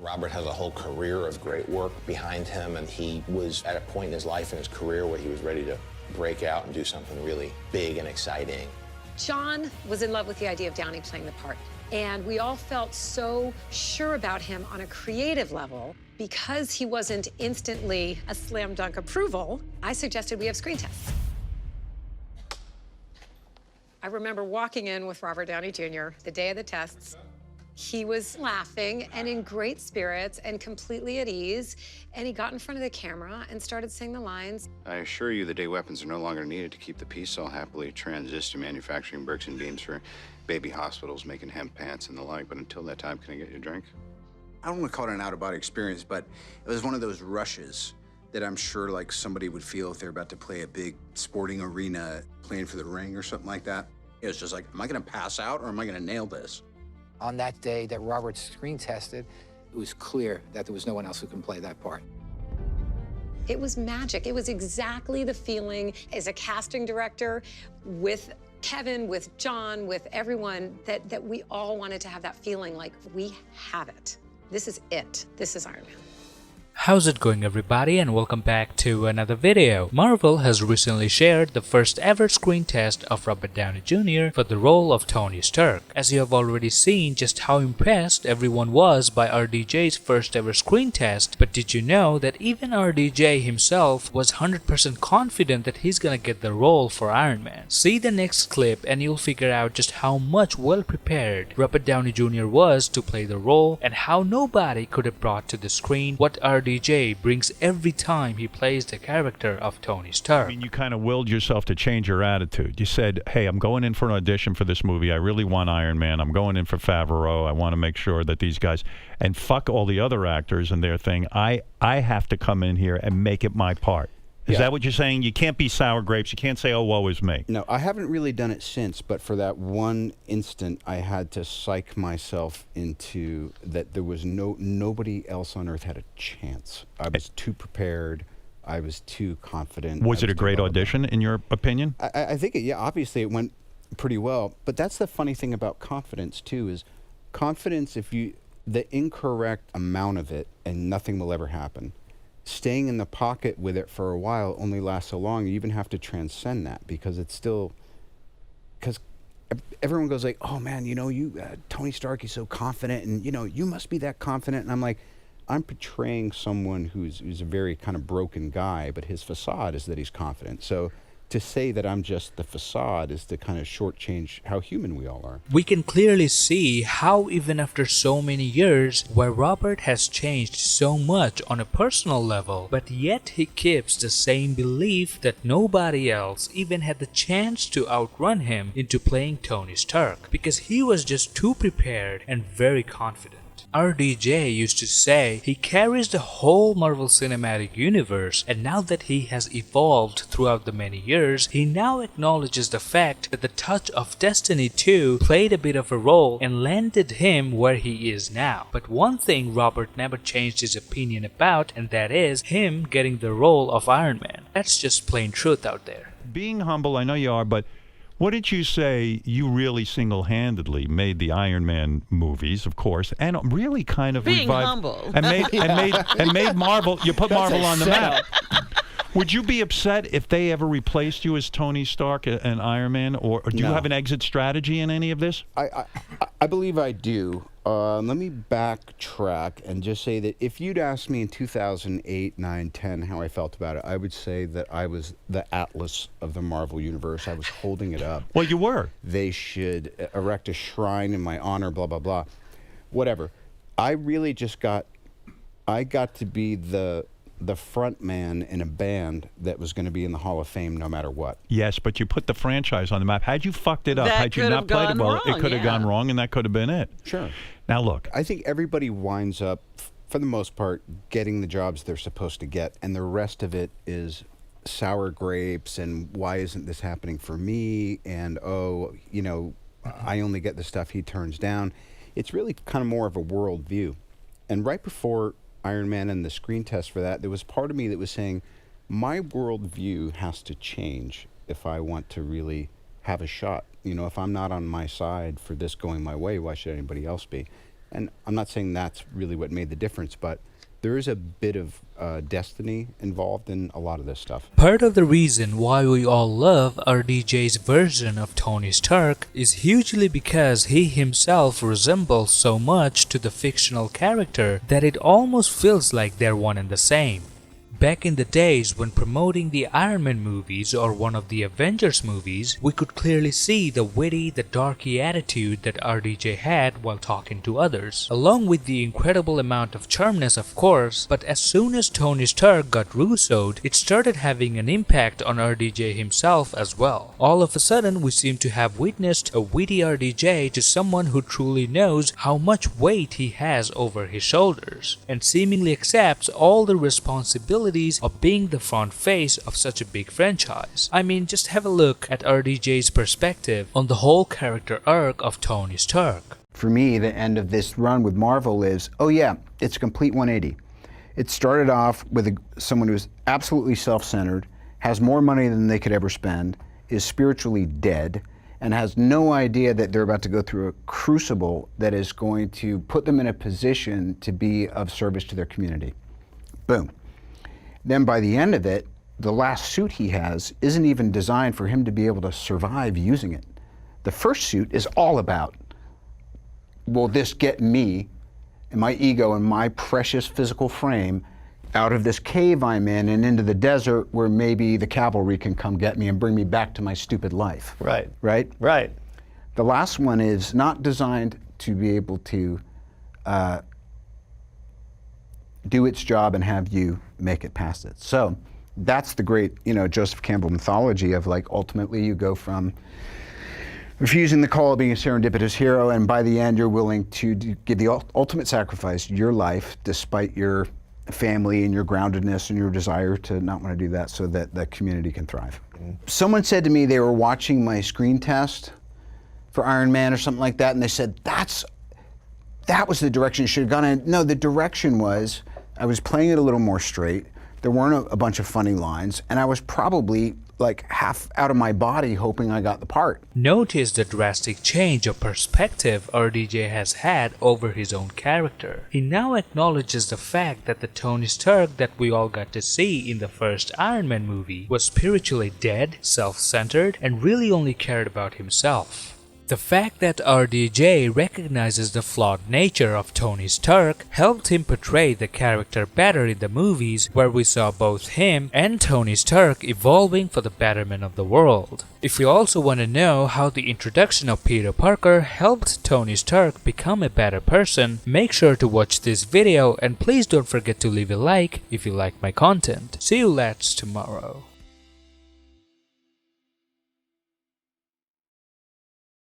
Robert has a whole career of great work behind him, and he was at a point in his life and his career where he was ready to break out and do something really big and exciting. John was in love with the idea of Downey playing the part, and we all felt so sure about him on a creative level. Because he wasn't instantly a slam dunk approval, I suggested we have screen tests. I remember walking in with Robert Downey Jr. the day of the tests. He was laughing and in great spirits and completely at ease, and he got in front of the camera and started saying the lines. I assure you the day weapons are no longer needed to keep the peace cell happily transist to manufacturing bricks and beams for baby hospitals, making hemp pants and the like, but until that time, can I get you a drink? I don't want to call it an out-of-body experience, but it was one of those rushes that I'm sure like somebody would feel if they're about to play a big sporting arena, playing for the ring or something like that. It was just like, am I going to pass out or am I going to nail this? On that day that Robert screen tested, it was clear that there was no one else who can play that part. It was magic. It was exactly the feeling as a casting director with Kevin, with John, with everyone, that we all wanted to have that feeling like we have it. This is it. This is Iron Man. How's it going, everybody, and welcome back to another video. Marvel has recently shared the first ever screen test of Robert Downey Jr. for the role of Tony Stark. As you have already seen just how impressed everyone was by RDJ's first ever screen test, but did you know that even RDJ himself was 100% confident that he's gonna get the role for Iron Man? See the next clip and you'll figure out just how much well prepared Robert Downey Jr. was to play the role and how nobody could have brought to the screen what RDJ brings every time he plays the character of Tony Stark. I mean, you kind of willed yourself to change your attitude. You said, hey, I'm going in for an audition for this movie. I really want Iron Man. I'm going in for Favreau. I want to make sure that these guys, and fuck all the other actors and their thing. I have to come in here and make it my part. Is that what you're saying? You can't be sour grapes. You can't say, oh, woe is me. No, I haven't really done it since, but for that one instant, I had to psych myself into that there was nobody else on Earth had a chance. I was too prepared. I was too confident. Was it a great audition, in your opinion? I think, obviously it went pretty well. But that's the funny thing about confidence, too, is confidence, the incorrect amount of it, and nothing will ever happen. Staying in the pocket with it for a while only lasts so long. You even have to transcend that because it's still, because everyone goes like, oh man, Tony Stark is so confident and you must be that confident. And I'm like, I'm portraying someone who's a very kind of broken guy, but his facade is that he's confident. So to say that I'm just the facade is to kind of shortchange how human we all are. We can clearly see how even after so many years, where Robert has changed so much on a personal level, but yet he keeps the same belief that nobody else even had the chance to outrun him into playing Tony Stark, because he was just too prepared and very confident. RDJ used to say he carries the whole Marvel Cinematic Universe, and now that he has evolved throughout the many years, he now acknowledges the fact that the touch of Destiny 2 played a bit of a role and landed him where he is now. But one thing Robert never changed his opinion about, and that is him getting the role of Iron Man. That's just plain truth out there. Being humble, I know you are, but what did you say you really single-handedly made the Iron Man movies, of course, and really kind of being revived humble and made Marvel. You put Marvel on the map. Would you be upset if they ever replaced you as Tony Stark and Iron Man, or do you have an exit strategy in any of this? I believe I do. Let me backtrack and just say that if you'd asked me in 2008, 9, 10 how I felt about it, I would say that I was the Atlas of the Marvel Universe. I was holding it up. Well, you were. They should erect a shrine in my honor, blah, blah, blah. Whatever. I really just got to be the front man in a band that was going to be in the Hall of Fame no matter what. Yes, but you put the franchise on the map. Had you fucked it up, that had you not played it well, it could have gone wrong, and that could have been it. Sure. Now look, I think everybody winds up, for the most part, getting the jobs they're supposed to get, and the rest of it is sour grapes and why isn't this happening for me, and I only get the stuff he turns down. It's really kind of more of a world view. And right before Iron Man and the screen test for that, there was part of me that was saying, my worldview has to change if I want to really have a shot. If I'm not on my side for this going my way, why should anybody else be? And I'm not saying that's really what made the difference, but there is a bit of destiny involved in a lot of this stuff. Part of the reason why we all love RDJ's version of Tony Stark is hugely because he himself resembles so much to the fictional character that it almost feels like they're one and the same. Back in the days when promoting the Iron Man movies or one of the Avengers movies, we could clearly see the witty, the darky attitude that RDJ had while talking to others, along with the incredible amount of charmness of course, but as soon as Tony Stark got Russo'd, it started having an impact on RDJ himself as well. All of a sudden, we seem to have witnessed a witty RDJ to someone who truly knows how much weight he has over his shoulders, and seemingly accepts all the responsibilities of being the front face of such a big franchise. I mean, just have a look at RDJ's perspective on the whole character arc of Tony Stark. For me, the end of this run with Marvel is, oh yeah, it's a complete 180. It started off with someone who's absolutely self-centered, has more money than they could ever spend, is spiritually dead, and has no idea that they're about to go through a crucible that is going to put them in a position to be of service to their community. Boom. Then by the end of it, the last suit he has isn't even designed for him to be able to survive using it. The first suit is all about, will this get me and my ego and my precious physical frame out of this cave I'm in and into the desert where maybe the cavalry can come get me and bring me back to my stupid life. Right. Right? Right. The last one is not designed to be able to do its job and have you make it past it. So that's the great, Joseph Campbell mythology of like, ultimately you go from refusing the call of being a serendipitous hero, and by the end you're willing to give the ultimate sacrifice, your life, despite your family and your groundedness and your desire to not want to do that so that the community can thrive. Someone said to me they were watching my screen test for Iron Man or something like that, and they said, that was the direction you should have gone in. No, the direction was, I was playing it a little more straight. There weren't a bunch of funny lines, and I was probably like half out of my body hoping I got the part. Notice the drastic change of perspective RDJ has had over his own character. He now acknowledges the fact that the Tony Stark that we all got to see in the first Iron Man movie was spiritually dead, self-centered, and really only cared about himself. The fact that RDJ recognizes the flawed nature of Tony Stark helped him portray the character better in the movies, where we saw both him and Tony Stark evolving for the betterment of the world. If you also want to know how the introduction of Peter Parker helped Tony Stark become a better person, make sure to watch this video, and please don't forget to leave a like if you like my content. See you lads tomorrow.